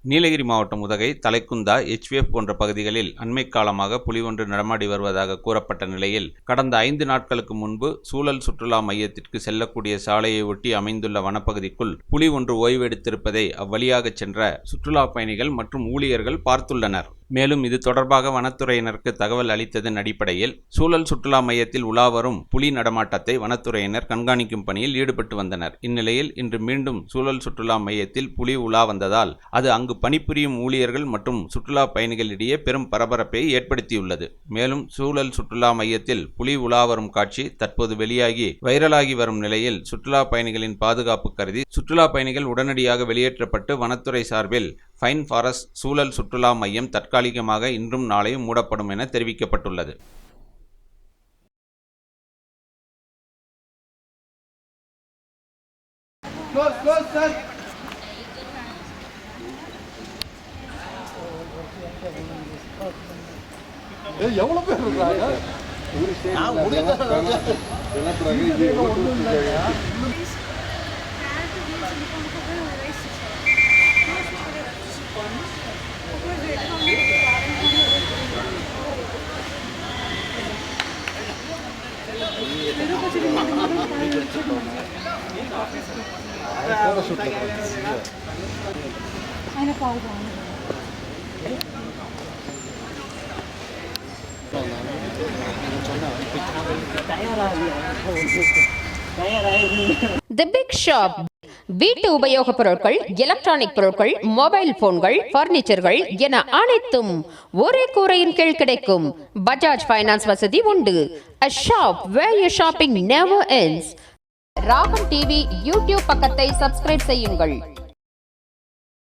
நீலகிரி மாவட்டம் உதகை, தலைக்குந்தா, HVF போன்ற பகுதிகளில் அண்மை காலமாக புலி ஒன்று நடமாடி வருவதாக கூறப்பட்ட நிலையில், கடந்த 5 நாட்களுக்கு முன்பு சூழல் சுற்றுலா மையத்திற்கு செல்லக்கூடிய சாலையை ஒட்டி அமைந்துள்ள வனப்பகுதிக்குள் புலி ஒன்று ஓய்வெடுத்திருப்பதை அவ்வழியாக சென்ற சுற்றுலா பயணிகள் மற்றும் ஊழியர்கள் பார்த்துள்ளனர். மேலும் இது தொடர்பாக வனத்துறையினருக்கு தகவல் அளித்ததன் அடிப்படையில் சூழல் சுற்றுலா மையத்தில் உலாவரும் புலி நடமாட்டத்தை வனத்துறையினர் கண்காணிக்கும் பணியில் ஈடுபட்டு வந்தனர். இந்நிலையில் இன்று மீண்டும் சூழல் சுற்றுலா மையத்தில் புலி உலா வந்ததால் அது அங்கு பணிபுரியும் ஊழியர்கள் மற்றும் சுற்றுலா பயணிகளிடையே பெரும் பரபரப்பை ஏற்படுத்தியுள்ளது. மேலும் சூழல் சுற்றுலா மையத்தில் புலி உலா வரும் காட்சி தற்போது வெளியாகி வைரலாகி வரும் நிலையில் சுற்றுலா பயணிகளின் பாதுகாப்பு கருதி சுற்றுலா பயணிகள் உடனடியாக வெளியேற்றப்பட்டு வனத்துறை சார்பில் பைன் ஃபாரஸ்ட் சூழல் சுற்றுலா மையம் தற்காலிகமாக இன்றும் நாளையும் மூடப்படும் என தெரிவிக்கப்பட்டுள்ளது. எவ்வளவு பேர் இருக்காங்க? The Big Shop வீட்டு உபயோகப் பொருட்கள், எலக்ட்ரானிக் பொருட்கள், மொபைல் போன்கள், பர்னிச்சர்கள் என அனைத்தும் ஒரே கூரையின் கீழ் கிடைக்கும். பஜாஜ் ஃபைனான்ஸ் வசதி உண்டு. A shop where your shopping never ends. ராகம் டிவி யூடியூப் பக்கத்தை சப்ஸ்கிரைப் செய்யுங்கள்.